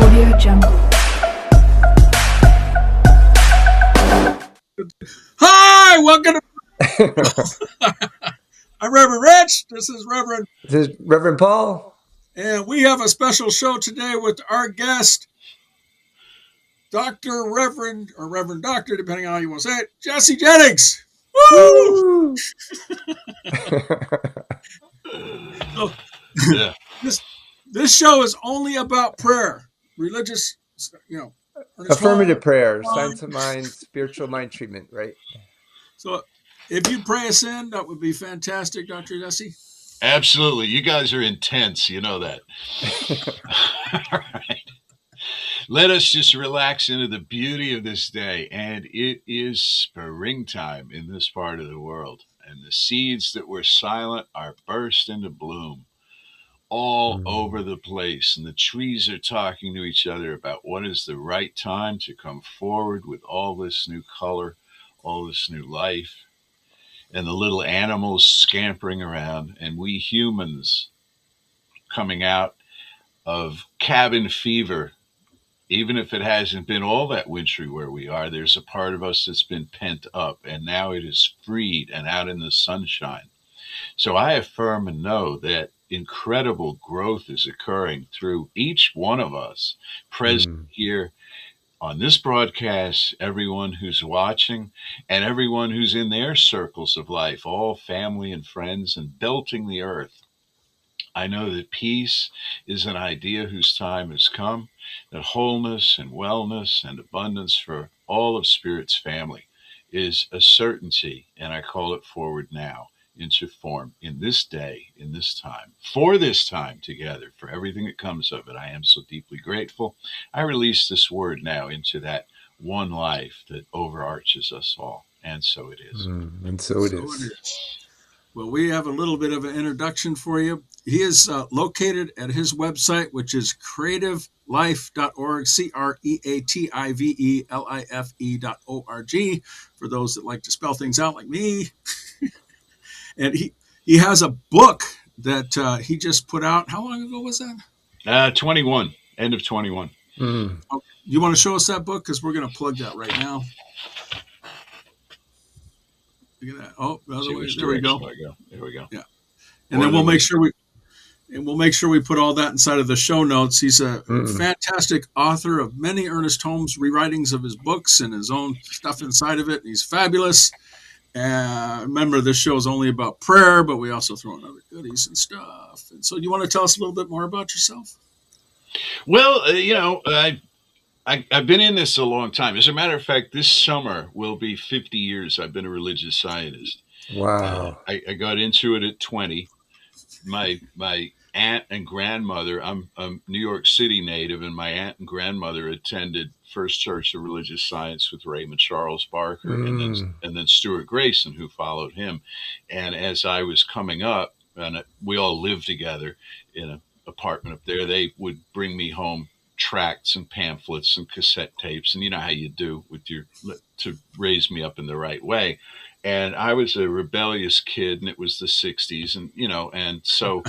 Audio Jungle. Hi, welcome to I'm Reverend Rich. This is Reverend. This is Reverend Paul. And we have a special show today with our guest, Dr. Reverend, or Reverend Doctor, depending on how you want to say it, Jesse Jennings. Woo! Woo! So, Yeah. this show is only about prayer, religious, Affirmative prayer, science of mind, spiritual mind treatment, right? So if you pray us in, that would be fantastic, Dr. Jesse. Absolutely. You guys are intense. You know that. All right. Let us just relax into the beauty of this day. And it is springtime in this part of the world. And the seeds that were silent are burst into bloom all over the place. And the trees are talking to each other about what is the right time to come forward with all this new color, all this new life. And the little animals scampering around, and we humans coming out of cabin fever. Even if it hasn't been all that wintry where we are, there's a part of us that's been pent up, and now it is freed and out in the sunshine. So I affirm and know that incredible growth is occurring through each one of us present here on this broadcast, everyone who's watching and everyone who's in their circles of life, all family and friends, and belting the earth. I know that peace is an idea whose time has come, that wholeness and wellness and abundance for all of Spirit's family is a certainty, and I call it forward now into form in this day, in this time, for this time together, for everything that comes of it. I am so deeply grateful. I release this word now into that one life that overarches us all. And so it is. And so it is. Well, we have a little bit of an introduction for you. He is located at his website, which is creativelife.org, creativelife.org, for those that like to spell things out like me. And he has a book that he just put out. How long ago was that? 21, end of 21. Okay. You want to show us that book? Because we're going to plug that right now. Look at that. Oh, the other way. There we go. There we go. Yeah. And then we'll make sure we put all that inside of the show notes. He's a fantastic author of many Ernest Holmes rewritings of his books and his own stuff inside of it. He's fabulous. Remember, this show is only about prayer, but we also throw in other goodies and stuff. And so, you want to tell us a little bit more about yourself? Well, I've been in this a long time. As a matter of fact, this summer will be 50 years I've been a religious scientist. Wow. I got into it at 20. My aunt and grandmother, I'm a New York City native, and my aunt and grandmother attended First Church of Religious Science with Raymond Charles Barker and then Stuart Grayson, who followed him. And as I was coming up, and we all lived together in an apartment up there, they would bring me home tracts and pamphlets and cassette tapes, and you know how you do with to raise me up in the right way. And I was a rebellious kid, and it was the 60s, and so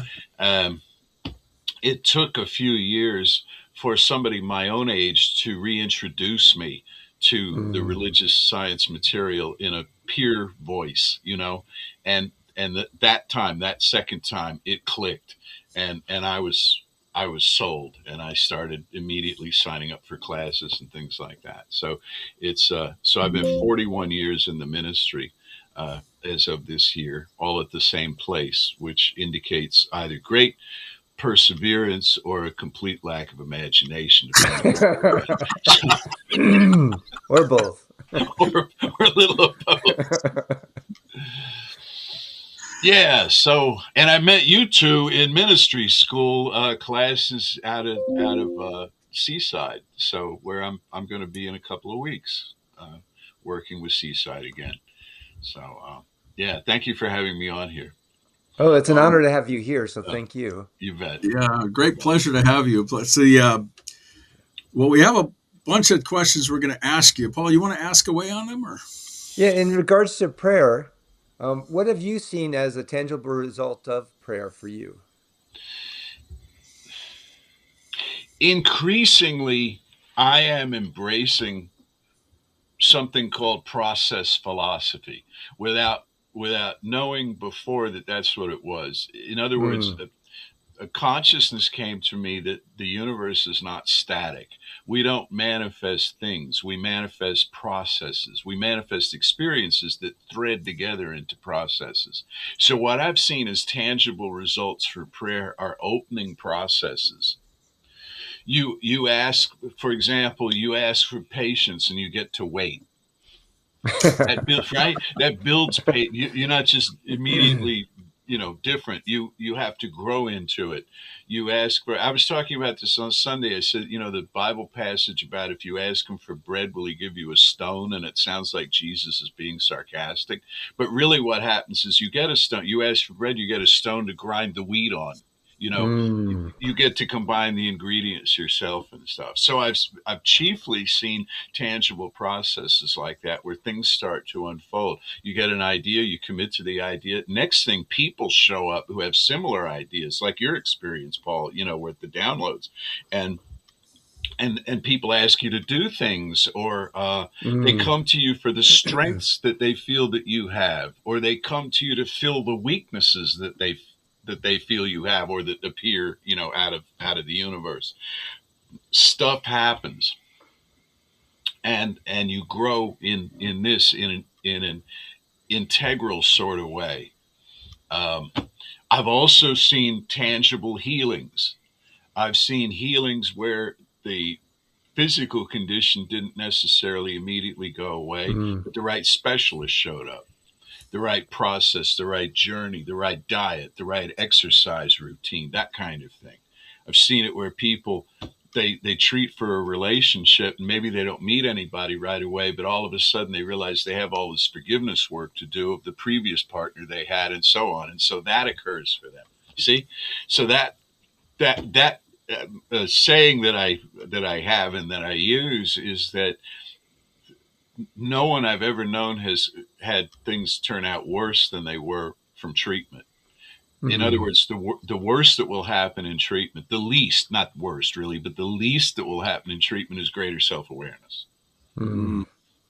it took a few years for somebody my own age to reintroduce me to the religious science material in a peer voice, and that second time it clicked, and I was sold, and I started immediately signing up for classes and things like that. So so I've been 41 years in the ministry as of this year, all at the same place, which indicates either great perseverance or a complete lack of imagination. Or both. or a little of both. Yeah, and I met you two in ministry school classes out of Seaside. So where I'm going to be in a couple of weeks, working with Seaside again. So thank you for having me on here. Oh, it's an honor to have you here. So thank you. You bet. Yeah, great pleasure to have you. Let's see. Well, we have a bunch of questions we're going to ask you. Paul, you want to ask away on them, or? Yeah, in regards to prayer, what have you seen as a tangible result of prayer for you? increasingly, I am embracing something called process philosophy without knowing before that that's what it was. In other words, a consciousness came to me that the universe is not static. We don't manifest things. We manifest processes. We manifest experiences that thread together into processes. So what I've seen as tangible results for prayer are opening processes. You ask, for example, you ask for patience and you get to wait. That builds, right? That builds you're not just immediately, different. You have to grow into it. You ask for. I was talking about this on Sunday. I said, the Bible passage about if you ask him for bread, will he give you a stone? And it sounds like Jesus is being sarcastic, but really, what happens is you get a stone. You ask for bread, you get a stone to grind the wheat on. You get to combine the ingredients yourself and stuff. So I've chiefly seen tangible processes like that where things start to unfold. You get an idea, you commit to the idea. Next thing, people show up who have similar ideas, like your experience, Paul, with the downloads. And people ask you to do things, or they come to you for the strengths that they feel that you have, or they come to you to fill the weaknesses that they feel you have, or that appear, out of the universe. Stuff happens, and you grow in an integral sort of way. I've also seen tangible healings. I've seen healings where the physical condition didn't necessarily immediately go away, but the right specialist showed up, the right process, the right journey, the right diet, the right exercise routine, that kind of thing. I've seen it where people, they treat for a relationship, and maybe they don't meet anybody right away, but all of a sudden they realize they have all this forgiveness work to do of the previous partner they had, and so on. And so that occurs for them. See? So that saying that I have and that I use is that no one I've ever known has had things turn out worse than they were from treatment. In other words, the worst that will happen in treatment, the least, not worst really, but the least that will happen in treatment is greater self-awareness. And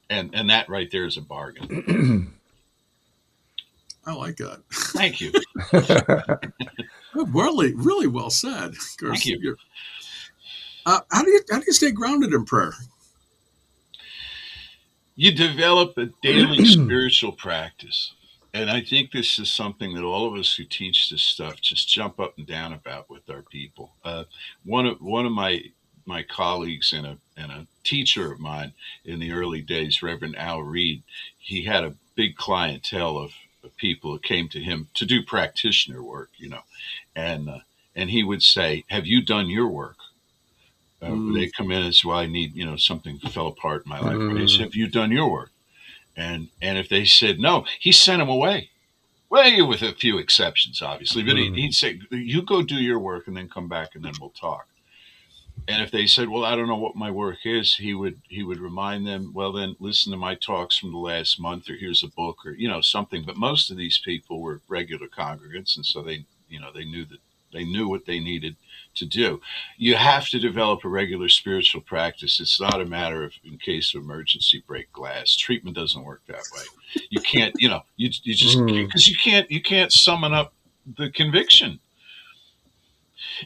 that right there is a bargain. I like that. Thank you. Really, really well said. Thank you. How do you stay grounded in prayer? You develop a daily spiritual practice. And I think this is something that all of us who teach this stuff just jump up and down about with our people. One of my colleagues and a teacher of mine in the early days, Reverend Al Reed, he had a big clientele of people who came to him to do practitioner work, and he would say, "Have you done your work?" They come in and say, "Well, I need, something fell apart in my life." And they said, "Have you done your work?" And if they said no, he sent them away. Well, with a few exceptions, obviously, but he'd say, "You go do your work and then come back and then we'll talk." And if they said, "Well, I don't know what my work is," he would remind them, "Well, then listen to my talks from the last month, or here's a book, or something." But most of these people were regular congregants, and so they knew what they needed to do. You have to develop a regular spiritual practice. It's not a matter of, in case of emergency, break glass. Treatment doesn't work that way. You can't, you just, because you can't summon up the conviction.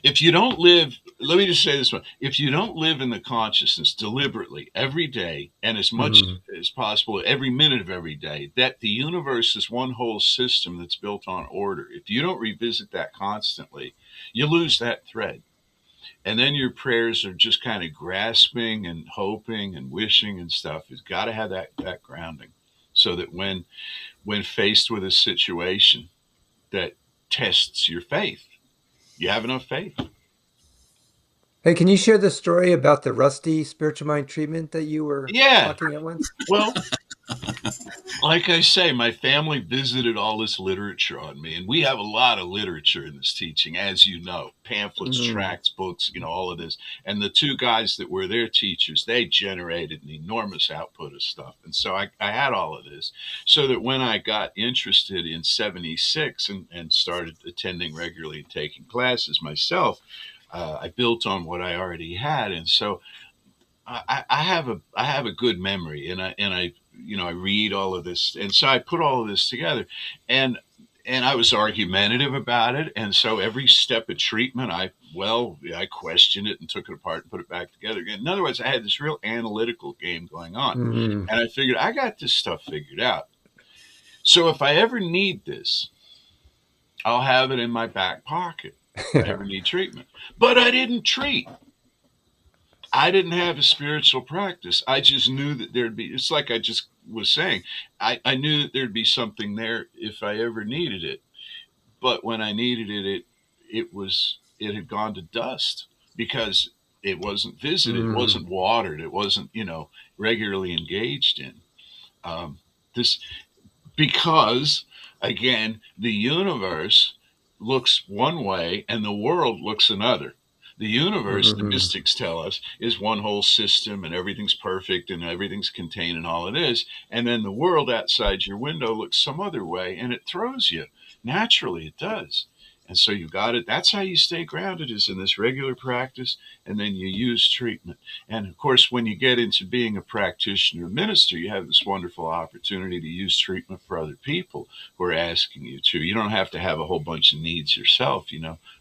If you don't live, let me just say this one. If you don't live in the consciousness deliberately every day, and as much as possible every minute of every day, that the universe is one whole system that's built on order. If you don't revisit that constantly, you lose that thread. And then your prayers are just kind of grasping and hoping and wishing and stuff. You've got to have that grounding, so that when faced with a situation that tests your faith, you have enough faith. Hey, can you share the story about the Rusty spiritual mind treatment that you were talking at once? Well, like I say, my family visited all this literature on me, and we have a lot of literature in this teaching, as you know, pamphlets, tracts, books, all of this. And the two guys that were their teachers, they generated an enormous output of stuff. And so I had all of this, so that when I got interested in 76 and started attending regularly and taking classes myself, I built on what I already had, and so I have a good memory, and I I read all of this, and so I put all of this together, and I was argumentative about it, and so every step of treatment, I questioned it and took it apart and put it back together again. In other words, I had this real analytical game going on, Mm-hmm. and I figured I got this stuff figured out. So if I ever need this, I'll have it in my back pocket. If I ever need treatment, but I didn't treat. I didn't have a spiritual practice. I just knew that there'd be, it's like I just was saying, I knew that there'd be something there if I ever needed it. But when I needed it, it had gone to dust because it wasn't visited, it wasn't watered, it wasn't, regularly engaged in. This, because again, the universe looks one way and the world looks another. The universe, the mystics tell us, is one whole system and everything's perfect and everything's contained and all it is. And then the world outside your window looks some other way and it throws you. Naturally, it does. And so you got it. That's how you stay grounded, is in this regular practice, and then you use treatment. And of course, when you get into being a practitioner, minister, you have this wonderful opportunity to use treatment for other people who are asking you to. You don't have to have a whole bunch of needs yourself,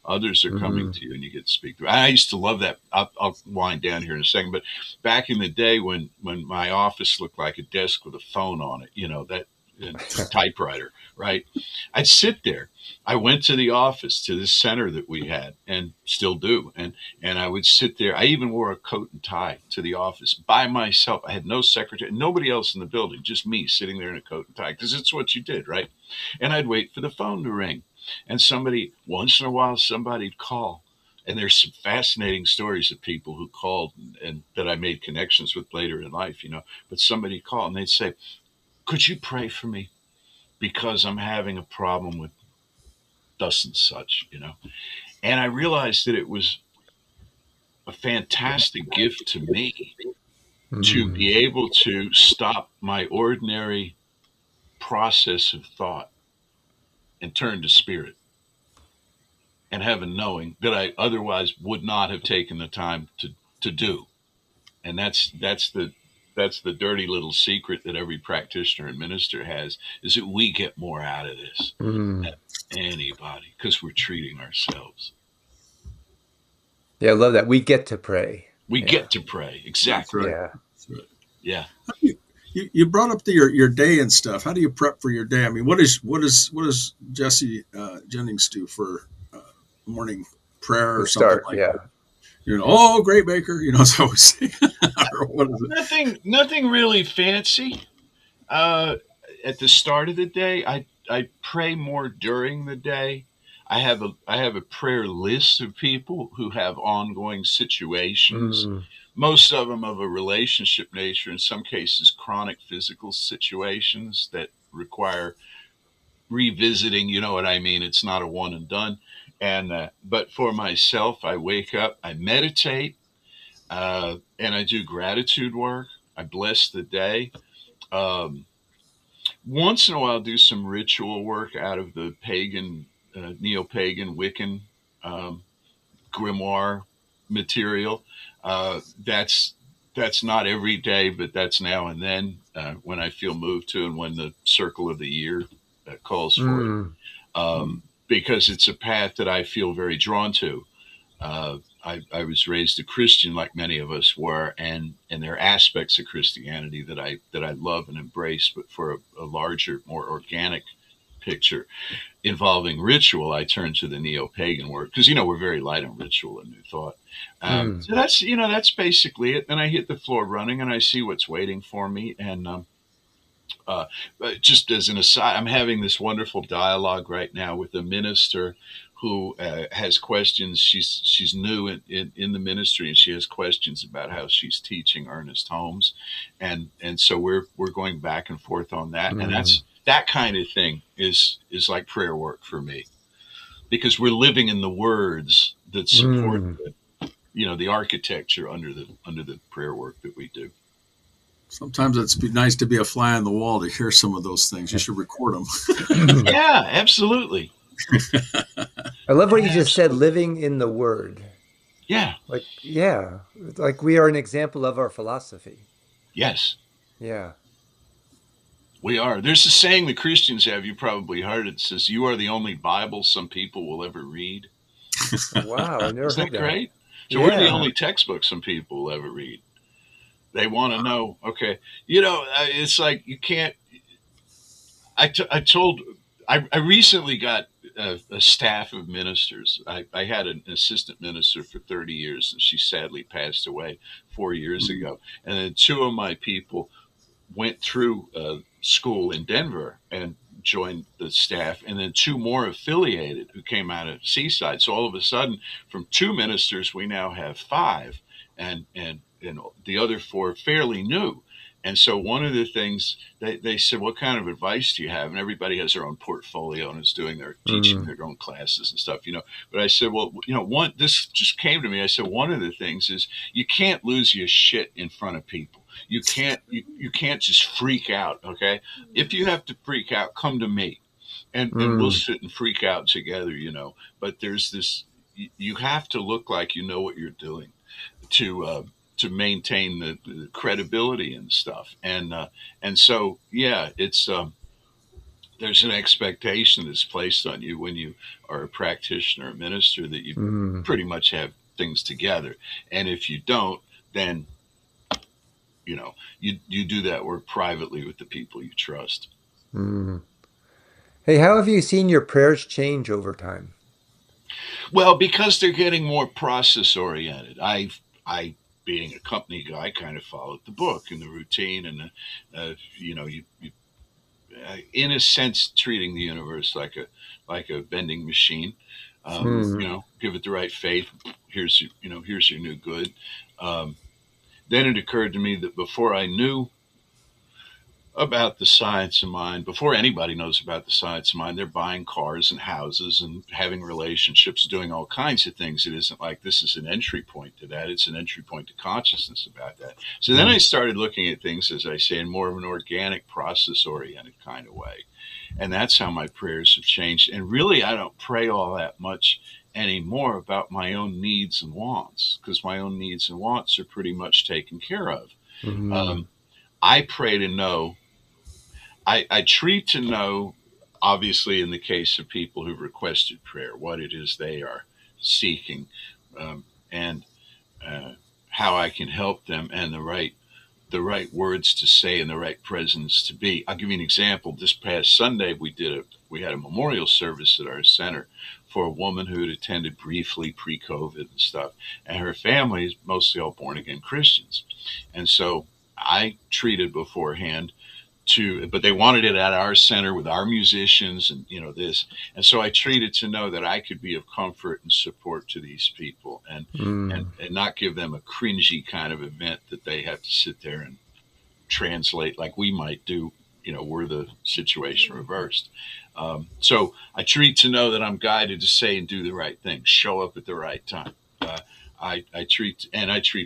Others are coming to you and you get to speak to. I used to love that. I'll wind down here in a second. But back in the day when my office looked like a desk with a phone on it, that typewriter, right? I'd sit there. I went to the office, to this center that we had and still do. And I would sit there. I even wore a coat and tie to the office by myself. I had no secretary, nobody else in the building, just me sitting there in a coat and tie, because it's what you did, right? And I'd wait for the phone to ring. And once in a while, somebody'd call. And there's some fascinating stories of people who called and that I made connections with later in life, But somebody called and they'd say, "Could you pray for me? Because I'm having a problem with thus and such, And I realized that it was a fantastic gift to me to be able to stop my ordinary process of thought and turn to spirit and have a knowing that I otherwise would not have taken the time to do. And that's the dirty little secret that every practitioner and minister has, is that we get more out of this than anybody, because we're treating ourselves. Yeah, I love that. We get to pray. We get to pray. Exactly. Yeah. Yeah. You brought up your day and stuff. How do you prep for your day? I mean, what does Jesse Jennings do for morning prayer or something like that? Oh, great baker, as I always say. Or what is it? Nothing really fancy. At the start of the day, I pray more during the day. I have a prayer list of people who have ongoing situations. Most of them of a relationship nature, in some cases chronic physical situations that require revisiting, you know what I mean? It's not a one and done. And but for myself, I wake up, I meditate, and I do gratitude work. I bless the day. Once in a while, do some ritual work out of the pagan, neo-pagan, Wiccan grimoire material. That's not every day, but that's now and then when I feel moved to, and when the circle of the year calls for it. Because it's a path that I feel very drawn to. I was raised a Christian, like many of us were, and there are aspects of Christianity that I love and embrace, but for a larger, more organic picture involving ritual, I turn to the neo-pagan work, because we're very light on ritual and new thought. So that's basically it. Then I hit the floor running and I see what's waiting for me. And just as an aside, I'm having this wonderful dialogue right now with a minister who has questions. She's new in the ministry, and she has questions about how she's teaching Ernest Holmes, and so we're going back and forth on that. And that kind of thing is like prayer work for me, because we're living in the words that support the architecture under the prayer work that we do. Sometimes it's nice to be a fly on the wall to hear some of those things. You should record them. Yeah, absolutely. I love what you just said, living in the word. Yeah. Like, yeah, like we are an example of our philosophy. Yes. Yeah. We are. There's a saying the Christians have, you probably heard it, says, "You are the only Bible some people will ever read." Wow, I've never Isn't heard that that. great? So we're the Yeah. only textbook some people will ever read. They want to know, okay, it's like you can't. I recently got a staff of ministers. I had an assistant minister for 30 years, and she sadly passed away 4 years ago. And then two of my people went through school in Denver and joined the staff, and then two more affiliated who came out of Seaside. So all of a sudden, from two ministers, we now have five, and the other four fairly new. And so one of the things they said, "What kind of advice do you have?" And everybody has their own portfolio and is doing their teaching Mm. their own classes and stuff. But I said, "Well, one this just came to me." I said, "One of the things is you can't lose your shit in front of people. You can't just freak out, okay? If you have to freak out, come to me, and we'll Mm. sit and freak out together. But there's this, you have to look like you know what you're doing to maintain the credibility and stuff. And so yeah, it's there's an expectation that's placed on you when you are a practitioner, a minister, that you Mm. pretty much have things together. And if you don't, then you do that work privately with the people you trust. Mm. Hey, how have you seen your prayers change over time? Well, because they're getting more process oriented. I being a company guy, kind of followed the book and the routine, and you in a sense treating the universe like a vending machine. Mm. Give it the right faith. Here's your new good. Um, then it occurred to me that before I knew about the science of mind, before anybody knows about the science of mind, they're buying cars and houses and having relationships, doing all kinds of things. It isn't like this is an entry point to that. It's an entry point to consciousness about that. So then I started looking at things, as I say, in more of an organic, process oriented kind of way. And that's how my prayers have changed. And really, I don't pray all that much anymore about my own needs and wants, because my own needs and wants are pretty much taken care of. Mm. Um, I pray to know, I treat to know, obviously, in the case of people who've requested prayer, what it is they are seeking, and how I can help them, and the right words to say and the right presence to be. I'll give you an example. This past Sunday, we had a memorial service at our center for a woman who had attended briefly pre-COVID and stuff, and her family is mostly all born again Christians, and so I treated beforehand but they wanted it at our center with our musicians and this. And so I treated to know that I could be of comfort and support to these people, and Mm. and not give them a cringy kind of event that they have to sit there and translate like we might do. Were the situation reversed. So I treat to know that I'm guided to say and do the right thing, show up at the right time. I treat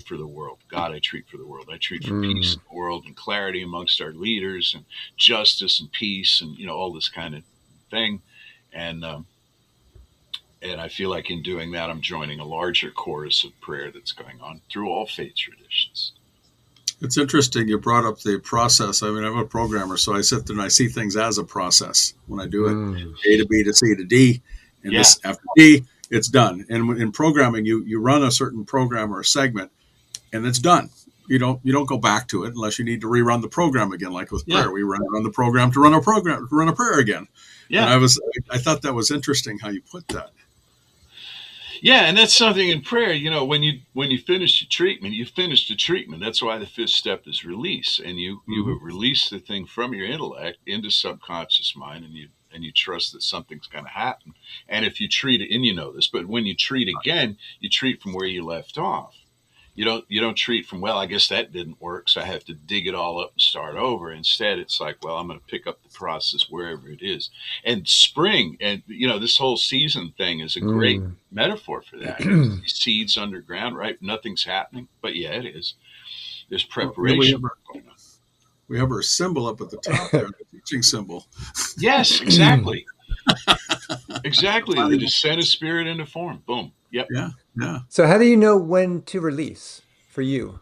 for the world. God, I treat for the world. I treat for peace Mm. in the world and clarity amongst our leaders and justice and peace and all this kind of thing. And and I feel like in doing that, I'm joining a larger chorus of prayer that's going on through all faith traditions. It's interesting you brought up the process. I mean, I'm a programmer, so I sit there and I see things as a process when I do it. Mm. A to B to C to D, and Yeah. this after D, it's done. And in programming, you run a certain program or a segment, and it's done. You don't go back to it unless you need to rerun the program again. Like with prayer, we run the program to run a prayer again. Yeah. And I thought that was interesting how you put that. Yeah, and that's something in prayer. When you finish your treatment, you finish the treatment. That's why the fifth step is release, and you have released the thing from your intellect into subconscious mind, and you trust that something's going to happen. And if you treat it, and you know this, but when you treat again, you treat from where you left off. You don't treat from, well, I guess that didn't work, so I have to dig it all up and start over. Instead, it's like, well, I'm going to pick up the process wherever it is. And spring, and this whole season thing is a great metaphor for that. Seeds underground, right? Nothing's happening, but yeah, it is. There's preparation. We have our symbol up at the top there, the teaching symbol. Yes, exactly. Exactly. The descent of spirit into form. Boom. Yep. Yeah. So how do you know when to release for you?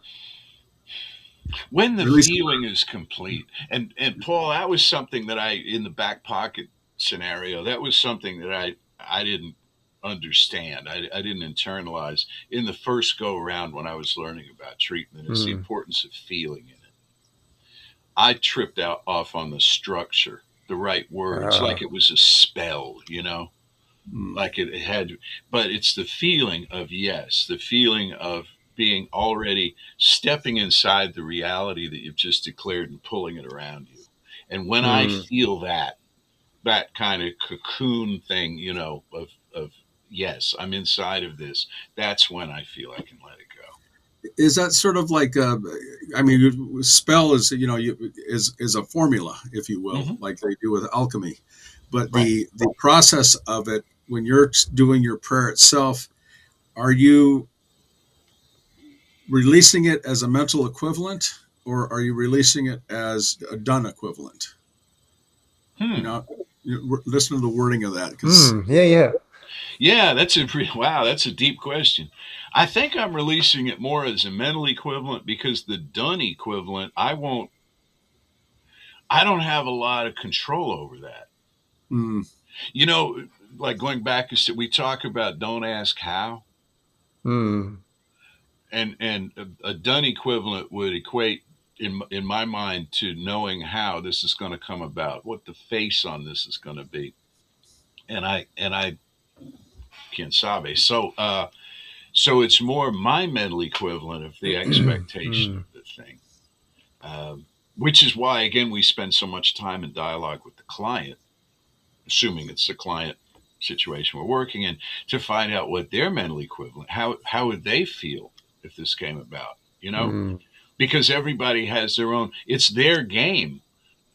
When the Release. feeling is complete. And Paul, that was something that in the back pocket scenario, that was something that I didn't understand. I didn't internalize in the first go around when I was learning about treatment is the importance of feeling in it. I tripped out off on the structure, the right words, like it was a spell, like it had, but it's the feeling of yes, the feeling of being already stepping inside the reality that you've just declared and pulling it around you. And when I feel that kind of cocoon thing, of yes, I'm inside of this, that's when I feel I can let it go. Is that sort of like spell is is a formula, if you will, like they do with alchemy, but the process of it when you're doing your prayer itself, are you releasing it as a mental equivalent, or are you releasing it as a done equivalent? Listen to the wording of that, because yeah, that's a deep question. I think I'm releasing it more as a mental equivalent because the done equivalent, I don't have a lot of control over that. Like going back, we talk about don't ask how. And a done equivalent would equate in my mind to knowing how this is going to come about, what the face on this is going to be. And I can't sabe. So it's more my mental equivalent of the expectation of the thing. Which is why, again, we spend so much time in dialogue with the client, assuming it's the client situation we're working in, to find out what their mental equivalent, how would they feel if this came about, because everybody has their own, it's their game.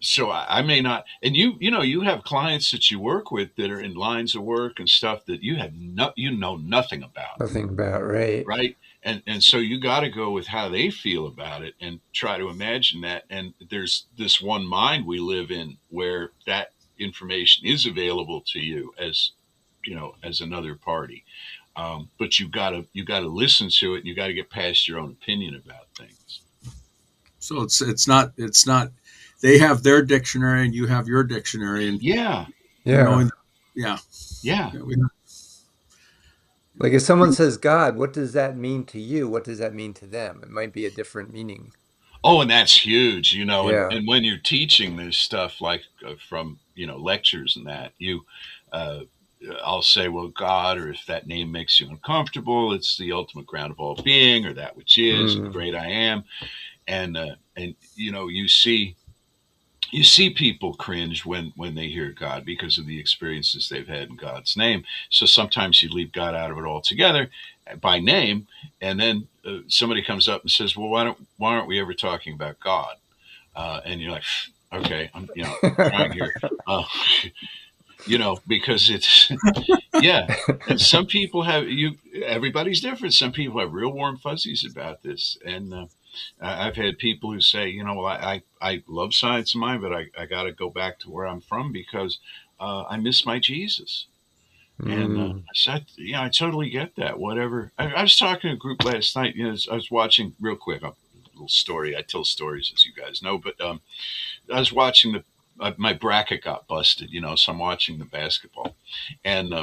So I may not, and you have clients that you work with that are in lines of work and stuff that you know nothing about. Nothing about, right. Right. And so you got to go with how they feel about it and try to imagine that. And there's this one mind we live in where that information is available to you as another party. But you got to listen to it, and you got to get past your own opinion about things. So it's not they have their dictionary and you have your dictionary, and knowing, like if someone says God, what does that mean to you? What does that mean to them? It might be a different meaning. Oh, and that's huge, and when you're teaching this stuff, like from, lectures and that, I'll say, well, God, or if that name makes you uncomfortable, it's the ultimate ground of all being, or that which is, the great I am. And you see people cringe when they hear God because of the experiences they've had in God's name. So sometimes you leave God out of it altogether by name, and then somebody comes up and says, well, why aren't we ever talking about God? And you're like, okay, I'm trying here. Because it's and some people everybody's different. Some people have real warm fuzzies about this, and I've had people who say, well, I love science of mind, but I got to go back to where I'm from because I miss my Jesus. And I said, I totally get that. Whatever. I was talking to a group last night. I was watching real quick a little story. I tell stories, as you guys know, but I was watching my bracket got busted. So I'm watching the basketball, and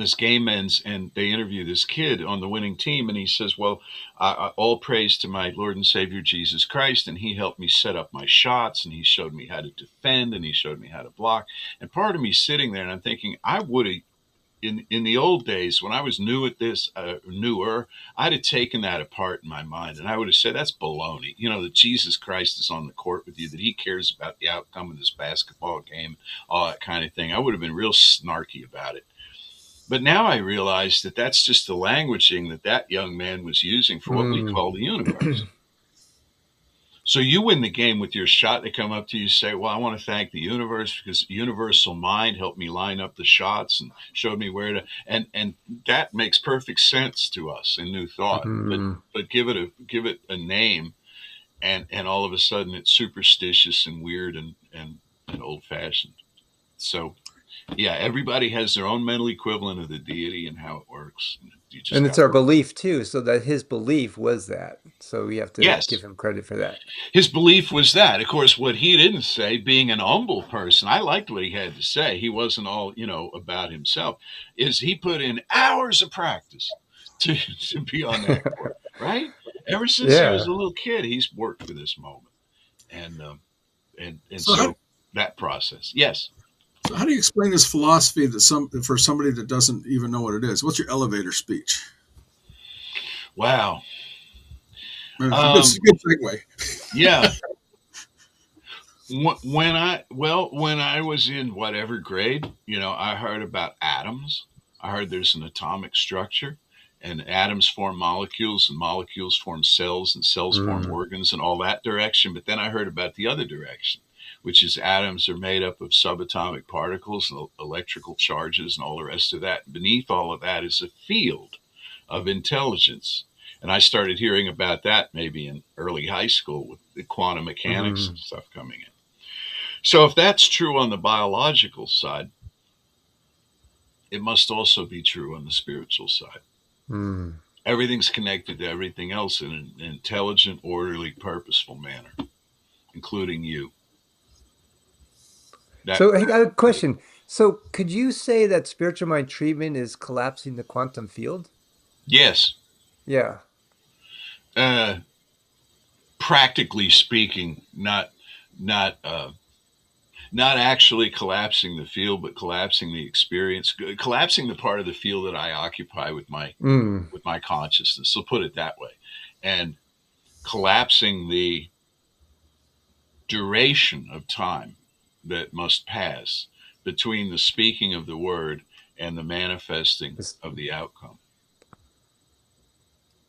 this game ends, and they interview this kid on the winning team, and he says, well, all praise to my Lord and Savior Jesus Christ, and he helped me set up my shots, and he showed me how to defend, and he showed me how to block. And part of me sitting there, and I'm thinking, I would have, in the old days, when I was new at this, newer, I'd have taken that apart in my mind, and I would have said, that's baloney. That Jesus Christ is on the court with you, that he cares about the outcome of this basketball game, all that kind of thing. I would have been real snarky about it. But now I realize that that's just the languaging that young man was using for what we call the universe. So you win the game with your shot. They come up to you, say, well, I want to thank the universe because universal mind helped me line up the shots and showed me where to, and that makes perfect sense to us in New Thought. But give it a name, and all of a sudden it's superstitious and weird and old fashioned. So Yeah, everybody has their own mental equivalent of the deity and how it works. You just And got it's to our work. belief too, so that his belief was that. So we have to Yes, give him credit for that. his belief was that. Of course, what he didn't say, being an humble person, I liked what he had to say. He wasn't all, about himself. Is he put in hours of practice to be on that court, right? Ever since he was Yeah. a little kid, he's worked for this moment, and So how, so that process. Yes. so how do you explain this philosophy that for somebody that doesn't even know what it is? What's your elevator speech? Wow. It's a good segue. Yeah. When I was in whatever grade, I heard about atoms. I heard there's an atomic structure, and atoms form molecules, and molecules form cells, and cells form Mm. organs, and all that direction. But then I heard about the other direction, which is atoms are made up of subatomic particles and electrical charges and all the rest of that. Beneath all of that is a field of intelligence. And I started hearing about that maybe in early high school with the quantum mechanics and Mm. stuff coming in. So if that's true on the biological side, it must also be true on the spiritual side. Mm. Everything's connected to everything else in an intelligent, orderly, purposeful manner, including you. So I got a question. So could you say that spiritual mind treatment is collapsing the quantum field? Yes. Yeah. Uh, Practically speaking, not not actually collapsing the field, but collapsing the experience, collapsing the part of the field that I occupy with my Mm. consciousness. So put it that way, and collapsing the duration of time that must pass between the speaking of the word and the manifesting of the outcome.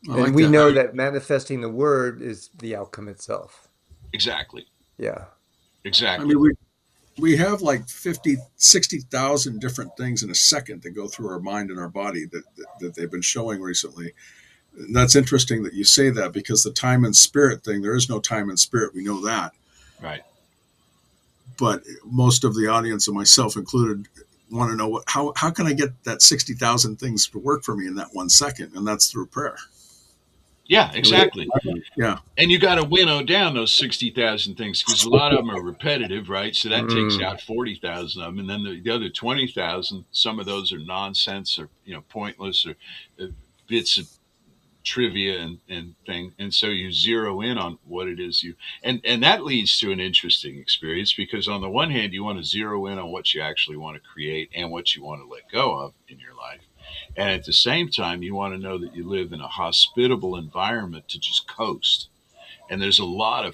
I And like we that. know that manifesting the word is the outcome itself. Exactly. Yeah. I Exactly. mean, we have like 50, 60,000 different things in a second that go through our mind and our body that they've been showing recently. And that's interesting that you say that, because the time and spirit thing, there is no time and spirit. We know that. Right. But most of the audience, and myself included, want to know how can I get that 60,000 things to work for me in that 1 second? And that's through prayer. Yeah, exactly. Yeah. And you got to winnow down those 60,000 things, because a lot of them are repetitive, right? So that takes out 40,000 of them. And then the other 20,000, some of those are nonsense or, pointless, or bits of trivia and thing. And so you zero in on what it is and that leads to an interesting experience, because on the one hand, you want to zero in on what you actually want to create and what you want to let go of in your life. And at the same time, you want to know that you live in a hospitable environment to just coast. And there's a lot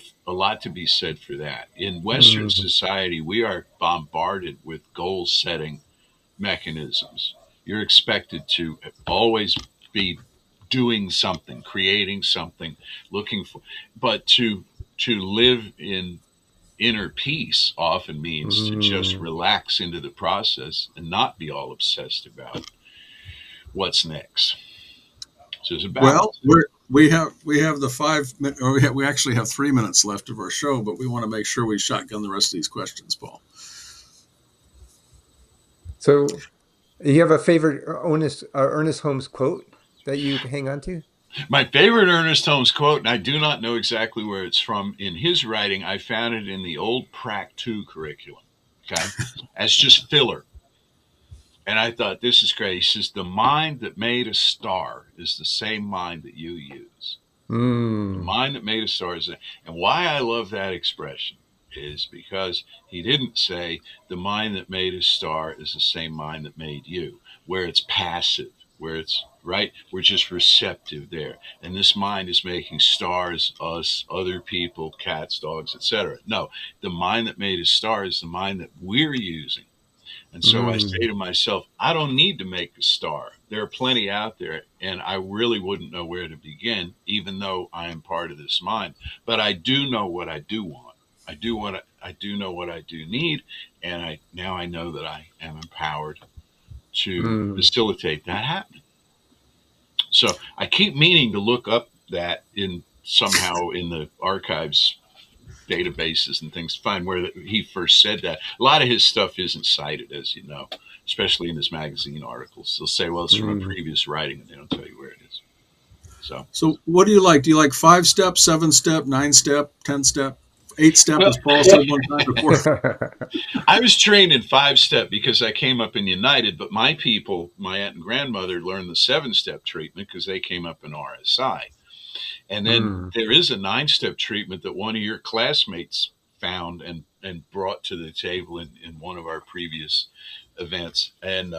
to be said for that. In Western Mm. society, we are bombarded with goal setting mechanisms. You're expected to always be doing something, creating something, looking for, but to live in inner peace often means to just Mm. relax into the process and not be all obsessed about what's next. So there's a Well, balance. we have the 5 minute, or we actually have 3 minutes left of our show, but we want to make sure we shotgun the rest of these questions, Paul. So you have a favorite Ernest Holmes quote that you hang on to? My favorite Ernest Holmes quote, and I do not know exactly where it's from in his writing. I found it in the old Prac 2 curriculum, okay, as just filler. And I thought, this is great. He says, the mind that made a star is the same mind that you use. The Mm. mind that made a star is, and why I love that expression is because he didn't say the mind that made a star is the same mind that made you, where it's passive, where it's right, we're just receptive there. And this mind is making stars, us, other people, cats, dogs, etc. No, the mind that made a star is the mind that we're using. And so I say Mm. to myself, I don't need to make a star. There are plenty out there, and I really wouldn't know where to begin, even though I am part of this mind. But I do know what I do want. I do know what I do need, and I know that I am empowered to Mm. facilitate that happening. So I keep meaning to look up that in somehow in the archives databases and things to find where he first said that. A lot of his stuff isn't cited, as you know, especially in his magazine articles. They'll say, well, it's from a previous writing, and they don't tell you where it is. So what do you like? Do you like 5-step, 7-step, 9-step, 10-step, 8-step, as Paul said one time before? I was trained in 5-step because I came up in United, but my people, my aunt and grandmother, learned the 7-step treatment because they came up in RSI. And then there is a 9-step treatment that one of your classmates found and brought to the table in one of our previous events. And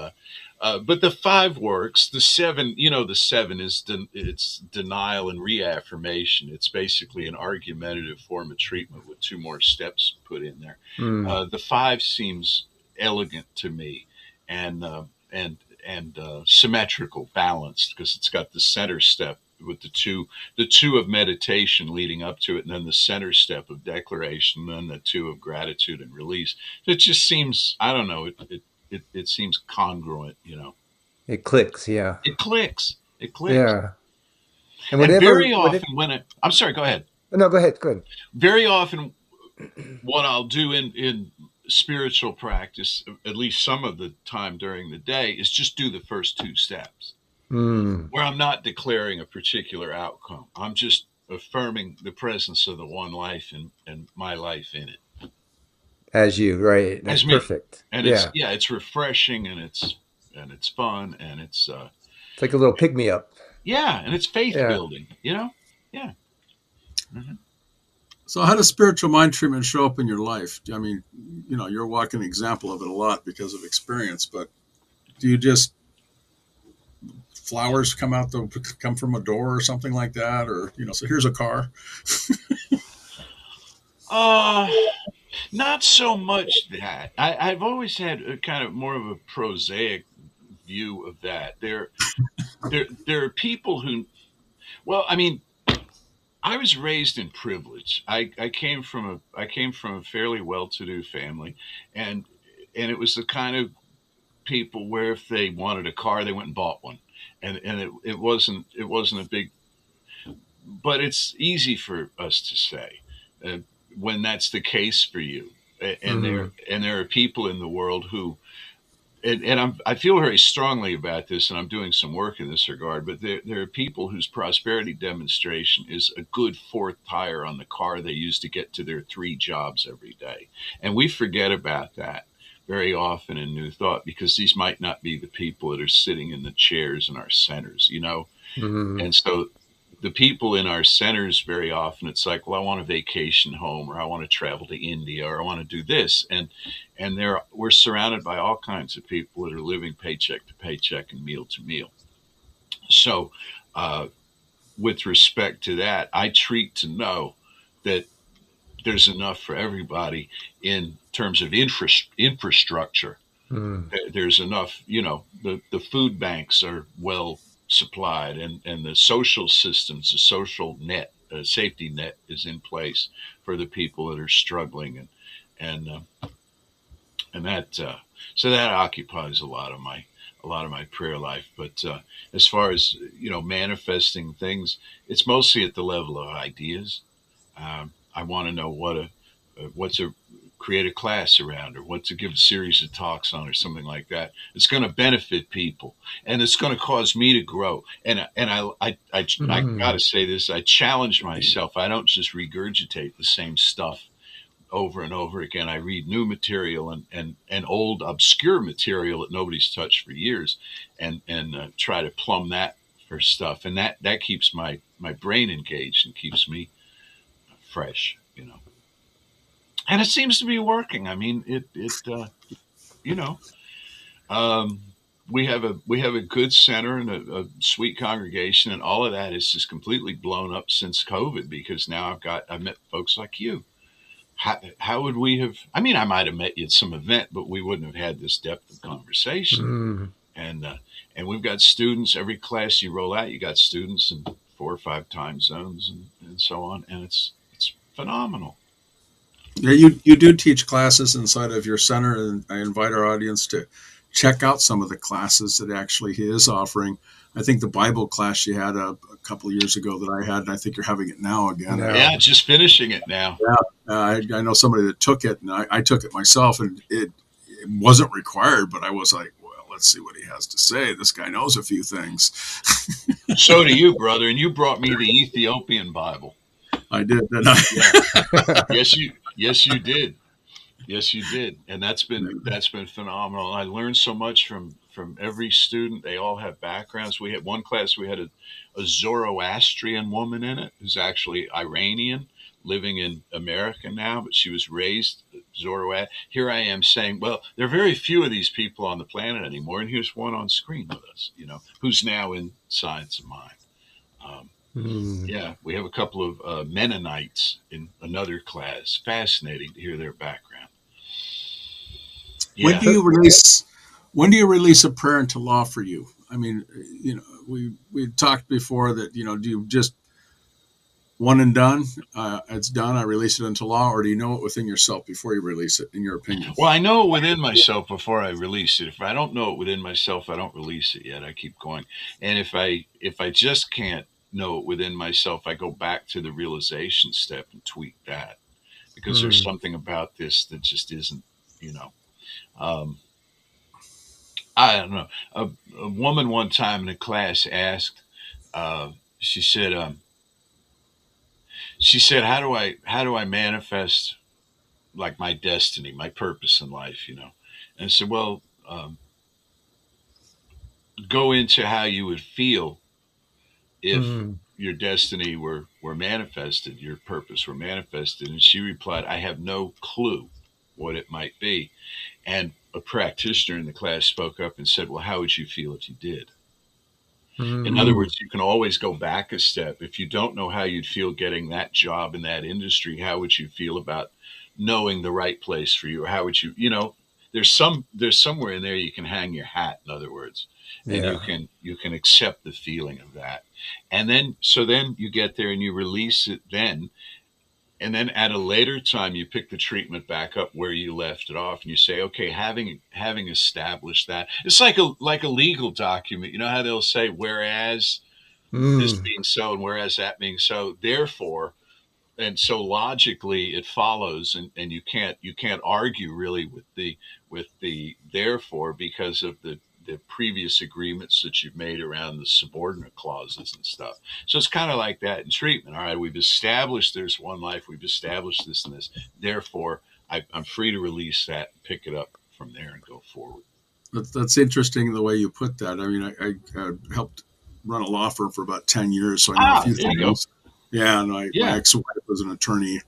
but the 5 works. The 7, the 7 is it's denial and reaffirmation. It's basically an argumentative form of treatment with 2 more steps put in there. The 5 seems elegant to me, and symmetrical, balanced, because it's got the center step with the two of meditation leading up to it, and then the center step of declaration, and then the 2 of gratitude and release. It just seems, I don't know, it seems congruent, It clicks, yeah. It clicks. Yeah. And very often I'm sorry, go ahead. No, go ahead. Good. Very often what I'll do in spiritual practice, at least some of the time during the day, is just do the first 2 steps. Where I'm not declaring a particular outcome. I'm just affirming the presence of the one life and my life in it. As you, right. That's perfect. And it's refreshing, and it's fun, and it's like a little pick-me-up. Yeah, and it's faith building, Yeah. So how does spiritual mind treatment show up in your life? I mean, you're a walking example of it a lot because of experience, but do you just flowers come from a door or something like that, or so here's a car? Not so much that. I've always had a kind of more of a prosaic view of that. There are people who, well, I mean, I was raised in privilege. I came from a fairly well-to-do family, and it was the kind of people where if they wanted a car, they went and bought one. And it wasn't a big, but it's easy for us to say when that's the case for you. And there are people in the world who, and I feel very strongly about this, and I'm doing some work in this regard, but there are people whose prosperity demonstration is a good 4th tire on the car they use to get to their 3 jobs every day. And we forget about that very often in New Thought, because these might not be the people that are sitting in the chairs in our centers, And so the people in our centers, very often it's like, well, I want a vacation home, or I want to travel to India, or I want to do this. And we're surrounded by all kinds of people that are living paycheck to paycheck and meal to meal. So with respect to that, I treat to know that there's enough for everybody in terms of infrastructure. There's enough, the food banks are well supplied, and the social systems, the social net, safety net is in place for the people that are struggling, and that so that occupies a lot of my prayer life. But as far as manifesting things, it's mostly at the level of ideas. I want to know what to create a class around, or what to give a series of talks on, or something like that. It's going to benefit people, and it's going to cause me to grow. And I got to say this: I challenge myself. I don't just regurgitate the same stuff over and over again. I read new material and old obscure material that nobody's touched for years, and try to plumb that for stuff, and that keeps my brain engaged and keeps me fresh, and it seems to be working. I mean, we have a good center and a sweet congregation, and all of that is just completely blown up since COVID, because now I've met folks like you. How would we have? I mean, I might have met you at some event, but we wouldn't have had this depth of conversation. And we've got students. Every class you roll out, you got students in 4 or 5 time zones and so on, and it's phenomenal. Yeah, you do teach classes inside of your center, and I invite our audience to check out some of the classes that actually he is offering. I think the Bible class you had a couple of years ago that I had, and I think you're having it now again. Yeah, just finishing it now. Yeah, I know somebody that took it, and I took it myself, and it wasn't required, but I was like, well, let's see what he has to say. This guy knows a few things. So do you, brother, and you brought me the Ethiopian Bible. I did, didn't I? Yeah. Yes, you did. Yes, you did, and that's been phenomenal. I learned so much from every student. They all have backgrounds. We had one class. We had a Zoroastrian woman in it who's actually Iranian, living in America now, but she was raised Zoroastrian. Here I am saying, well, there are very few of these people on the planet anymore, and here's one on screen with us, who's now in Science of Mind. Yeah, we have a couple of Mennonites in another class. Fascinating to hear their background. Yeah. When do you release a prayer into law for you? I mean, we talked before that, do you just one and done? It's done. I release it into law, or do you know it within yourself before you release it? In your opinion? Well, I know it within myself before I release it. If I don't know it within myself, I don't release it yet. I keep going. And if I just can't know it within myself, I go back to the realization step and tweak that, because there's something about this that just isn't, I don't know. A woman one time in a class asked, she said, how do I manifest like my destiny, my purpose in life, And I said, well, go into how you would feel if your destiny were manifested, your purpose were manifested. And she replied, I have no clue what it might be. And a practitioner in the class spoke up and said, well, how would you feel if you did? In other words, you can always go back a step. If you don't know how you'd feel getting that job in that industry, how would you feel about knowing the right place for you? Or how would you, there's somewhere in there you can hang your hat, in other words, and you can accept the feeling of that. And then you get there and you release it then. And then at a later time, you pick the treatment back up where you left it off, and you say, okay, having established that, it's like a legal document. You know how they'll say, whereas this being so and whereas that being so, therefore, and so logically it follows, and you can't argue really with the therefore, because of the previous agreements that you've made around the subordinate clauses and stuff. So it's kind of like that in treatment. All right, we've established there's one life. We've established this and this. Therefore, I'm free to release that, pick it up from there, and go forward. That's interesting the way you put that. I mean, I helped run a law firm for about 10 years, so I know a few things. Yeah, and my ex-wife was an attorney,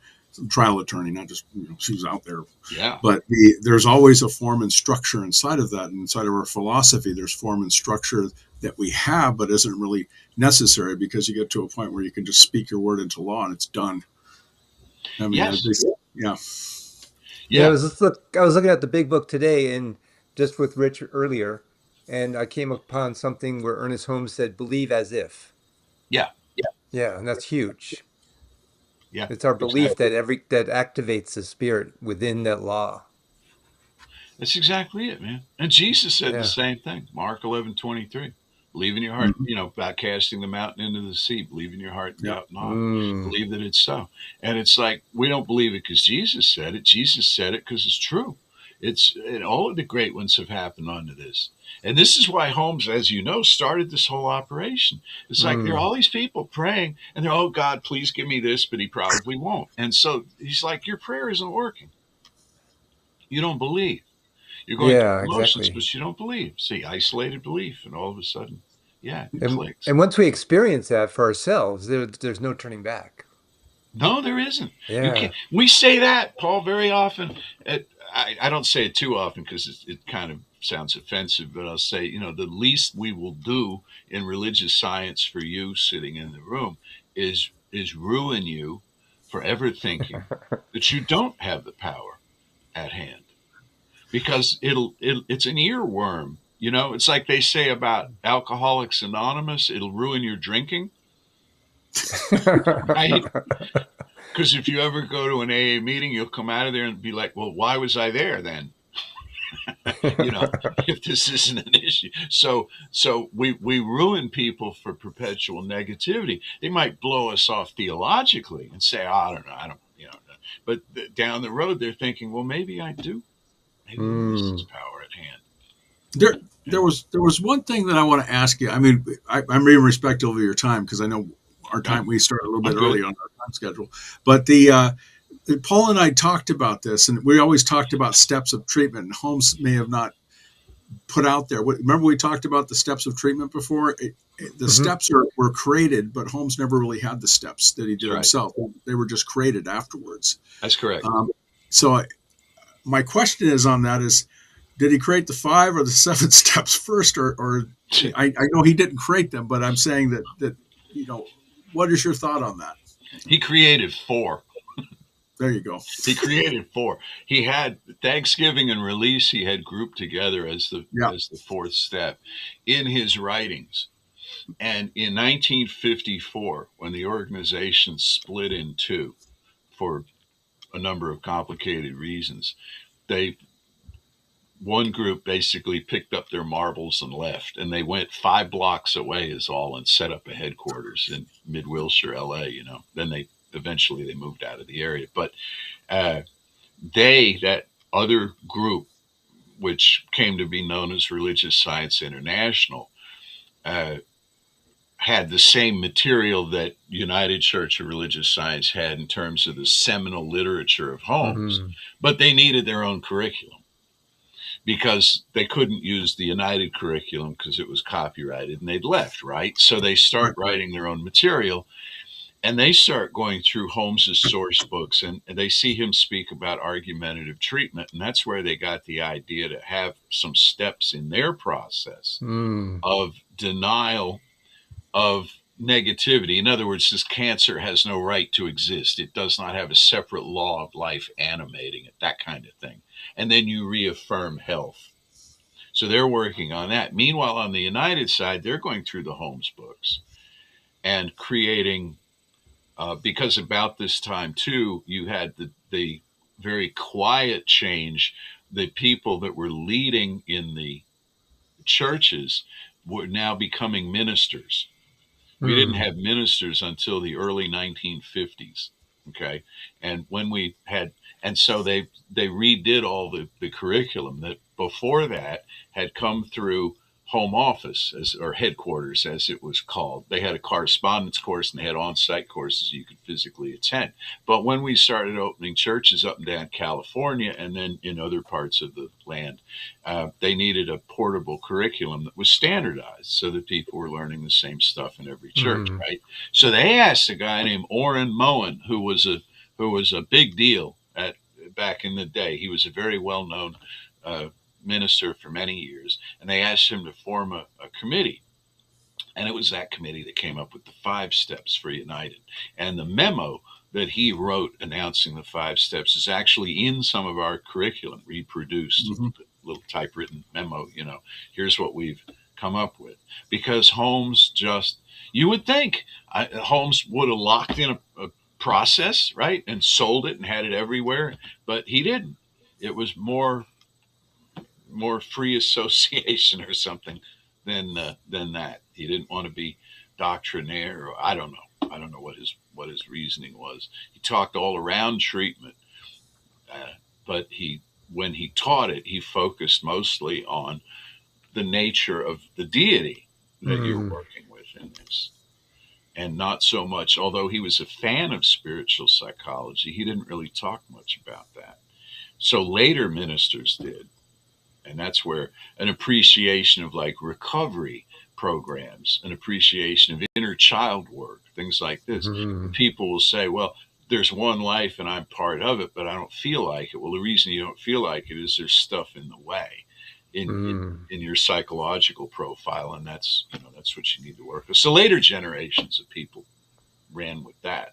trial attorney, not just, she was out there. Yeah. But there's always a form and structure inside of that. And inside of our philosophy, there's form and structure that we have, but isn't really necessary, because you get to a point where you can just speak your word into law and it's done. I mean, Yeah. I was looking at the big book today, and just with Rich earlier, and I came upon something where Ernest Holmes said, believe as if. Yeah. Yeah. And that's huge. Yeah. It's our belief that activates the spirit within that law. That's exactly it, man. And Jesus said the same thing. Mark 11:23. Believe in your heart, about casting the mountain into the sea. Believe in your heart and doubt not. Believe that it's so. And it's like, we don't believe it because Jesus said it. Jesus said it because it's true. And all of the great ones have happened under this. And this is why Holmes, as you know, started this whole operation. It's like there are all these people praying, and they're, oh, God, please give me this, but he probably won't. And so he's like, your prayer isn't working. You don't believe. You're going through emotions, but you don't believe. See, isolated belief, and all of a sudden, it clicks. And once we experience that for ourselves, there's no turning back. No, there isn't. Yeah. You can't. We say that, Paul, very often. I don't say it too often because it kind of sounds offensive, but I'll say, the least we will do in religious science for you sitting in the room is ruin you for ever thinking that you don't have the power at hand, because it's an earworm. It's like they say about Alcoholics Anonymous, it'll ruin your drinking. Right? Because if you ever go to an AA meeting, you'll come out of there and be like, well, why was I there then? you know, if this isn't an issue. So we ruin people for perpetual negativity. They might blow us off theologically and say, oh, I don't, but down the road they're thinking, well, maybe I do. Maybe there is this power at hand. There was one thing that I want to ask you. I mean, I'm being respectful of your time because I know our time, we started a little bit early on our time schedule, but Paul and I talked about this, and we always talked about steps of treatment, and Holmes may have not put out there. Remember we talked about the steps of treatment before? The steps were created, but Holmes never really had the steps that he did himself. They were just created afterwards. That's correct. So my question is on that is, did he create the 5 or the 7 steps first, or I know he didn't create them, but I'm saying that what is your thought on that? He created 4. There you go. He created 4. He had Thanksgiving and release. He had grouped together as the 4th step in his writings. And in 1954, when the organization split in 2 for a number of complicated reasons, one group basically picked up their marbles and left, and they went 5 blocks away is all and set up a headquarters in mid-Wilshire, LA. Then they eventually moved out of the area. But that other group, which came to be known as Religious Science International, had the same material that United Church of Religious Science had in terms of the seminal literature of Holmes, but they needed their own curriculum because they couldn't use the United curriculum because it was copyrighted, and they'd left, right? So they start writing their own material, and they start going through Holmes's source books, and they see him speak about argumentative treatment, and that's where they got the idea to have some steps in their process of denial of negativity. In other words, this cancer has no right to exist. It does not have a separate law of life animating it, that kind of thing. And then you reaffirm health. So they're working on that. Meanwhile, on the United side, they're going through the Holmes books and creating, because about this time too, you had the very quiet change. The people that were leading in the churches were now becoming ministers. We didn't have ministers until the early 1950s. Okay. And when we had, and so they redid all the curriculum that before that had come through home office or headquarters, as it was called. They had a correspondence course and they had on-site courses you could physically attend. But when we started opening churches up and down California and then in other parts of the land, they needed a portable curriculum that was standardized so that people were learning the same stuff in every church, right? So they asked a guy named Orrin Moen, who was a big deal back in the day. He was a very well-known minister for many years, and they asked him to form a committee, and it was that committee that came up with the 5 steps for United. And the memo that he wrote announcing the 5 steps is actually in some of our curriculum, reproduced, little typewritten memo. Here's what we've come up with, because Holmes you would think Holmes would have locked in a process, right, and sold it and had it everywhere, but he didn't. It was more free association or something than that. He didn't want to be doctrinaire, or I don't know what his reasoning was. He talked all around treatment, but when he taught it, he focused mostly on the nature of the deity that you're working with in this, and not so much. Although he was a fan of spiritual psychology, he didn't really talk much about that. So later ministers did. And that's where an appreciation of like recovery programs, an appreciation of inner child work, things like this. People will say, well, there's one life and I'm part of it, but I don't feel like it. Well, the reason you don't feel like it is there's stuff in the way in your psychological profile. And that's what you need to work with. So later generations of people ran with that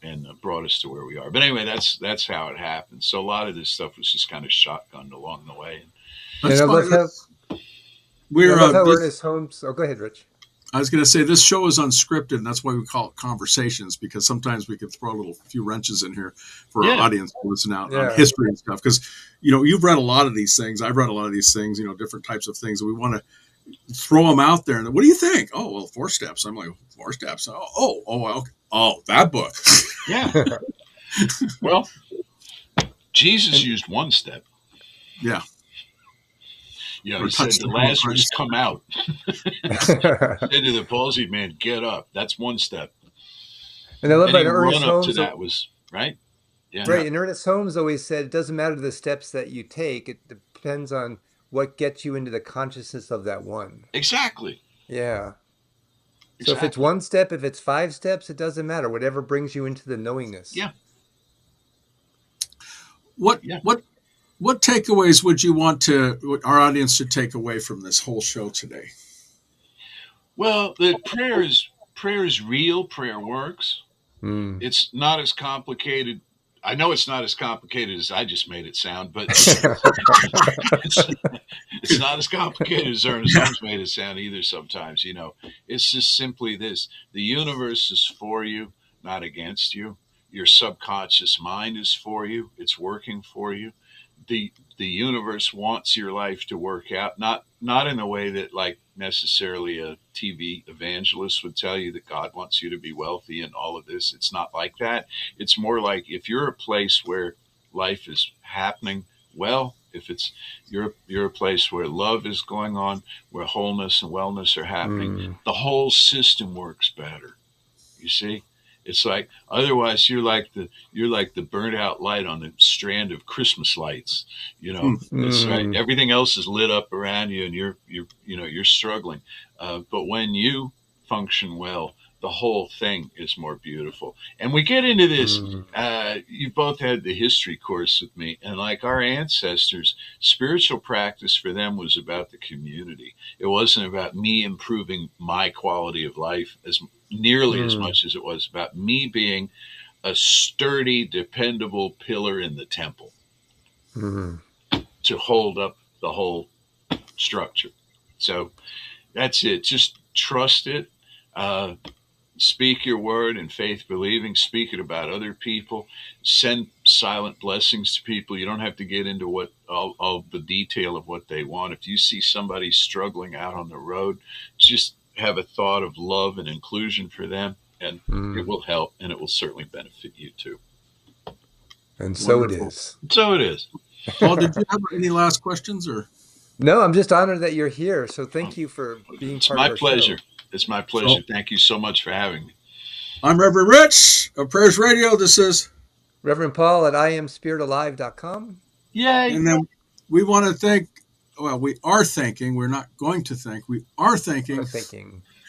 and brought us to where we are. But anyway, that's how it happened. So a lot of this stuff was just kind of shotgunned along the way. And I love how Ernest Holmes. Oh, go ahead, Rich. I was going to say this show is unscripted, and that's why we call it conversations, because sometimes we could throw a few wrenches in here for our audience to listen out on history and stuff. Because, you've read a lot of these things. I've read a lot of these things, different types of things. And we want to throw them out there. And what do you think? Oh, well, 4 steps. I'm like, 4 steps. Okay. Oh, that book. Yeah. Well, Jesus used 1 step. Yeah. He said to Lazarus, come out. Said to the palsied man, get up. That's 1 step. And I love that Ernest Holmes. To that was right. Yeah. Right. And Ernest Holmes always said, it doesn't matter the steps that you take. It depends on what gets you into the consciousness of that one. Exactly. Yeah. So if it's 1 step, if it's 5 steps, it doesn't matter. Whatever brings you into the knowingness. Yeah. What takeaways would you want our audience to take away from this whole show today? Well, the prayer is real. Prayer works. It's not as complicated. I know it's not as complicated as I just made it sound, but it's not as complicated as Ernest Holmes made it sound either sometimes. It's just simply this. The universe is for you, not against you. Your subconscious mind is for you. It's working for you. The universe wants your life to work out, not in a way that like necessarily a TV evangelist would tell you that God wants you to be wealthy and all of this. It's not like that. It's more like if you're a place where life is happening well, if you're a place where love is going on, where wholeness and wellness are happening, the whole system works better. You see? It's like otherwise you're like the burnt out light on the strand of Christmas lights. It's right. Everything else is lit up around you, and you're struggling. But when you function well, the whole thing is more beautiful. And we get into this. You both had the history course with me, and like our ancestors, spiritual practice for them was about the community. It wasn't about me improving my quality of life as nearly as much as it was about me being a sturdy, dependable pillar in the temple to hold up the whole structure. So that's it. Just trust it. Speak your word in faith believing. Speak it about other people. Send silent blessings to people. You don't have to get into what all the detail of what they want. If you see somebody struggling out on the road, just have a thought of love and inclusion for them, and it will help, and it will certainly benefit you too. And so Wonderful. It is. So it is. Paul, did you have any last questions? Or no? I'm just honored that you're here. So thank you for being part of our pleasure. Show. It's my pleasure. Thank you so much for having me. I'm Reverend Rich of Prayers Radio. This is Reverend Paul at IamSpiritAlive.com. Yay! And then we want to thank. Well, we are thanking. We're not going to thank. We are thanking.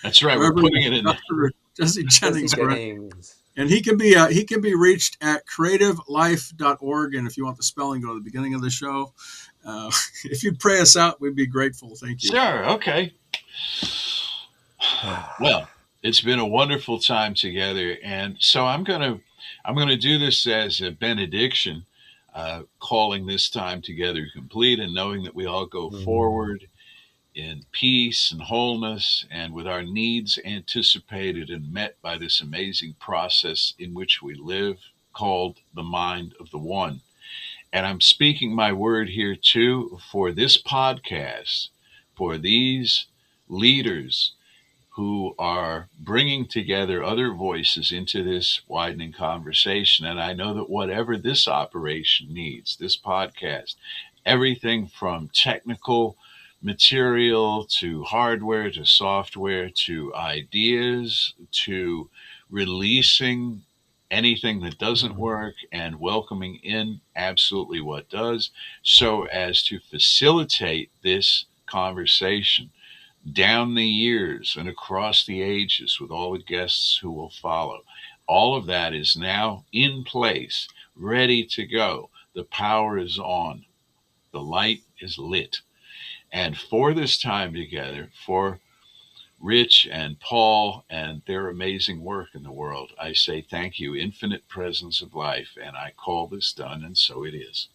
That's right. We're putting it in Dr. Jesse Jennings. And he can be reached at creativelife.org. And if you want the spelling, go to the beginning of the show. If you'd pray us out, we'd be grateful. Thank you. Sure. Okay. Well, it's been a wonderful time together, and so I'm gonna do this as a benediction, calling this time together complete, and knowing that we all go forward in peace and wholeness, and with our needs anticipated and met by this amazing process in which we live, called the mind of the one. And I'm speaking my word here too for this podcast, for these leaders who are bringing together other voices into this widening conversation. And I know that whatever this operation needs, this podcast, everything from technical material to hardware to software to ideas to releasing anything that doesn't work and welcoming in absolutely what does, so as to facilitate this conversation down the years and across the ages with all the guests who will follow. All of that is now in place, ready to go. The power is on. The light is lit. And for this time together, for Rich and Paul and their amazing work in the world, I say thank you, infinite presence of life, and I call this done, and so it is.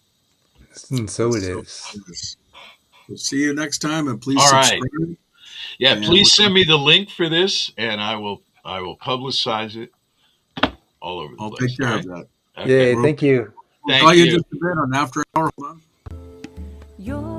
And so it is. We'll see you next time, and please subscribe. Yeah, And please send me the link for this, and I will publicize it all over the I'll place. take care All of right. that. Okay. Yay, thank you. We'll Thank call you you. just a bit on after hour. Hold on. Your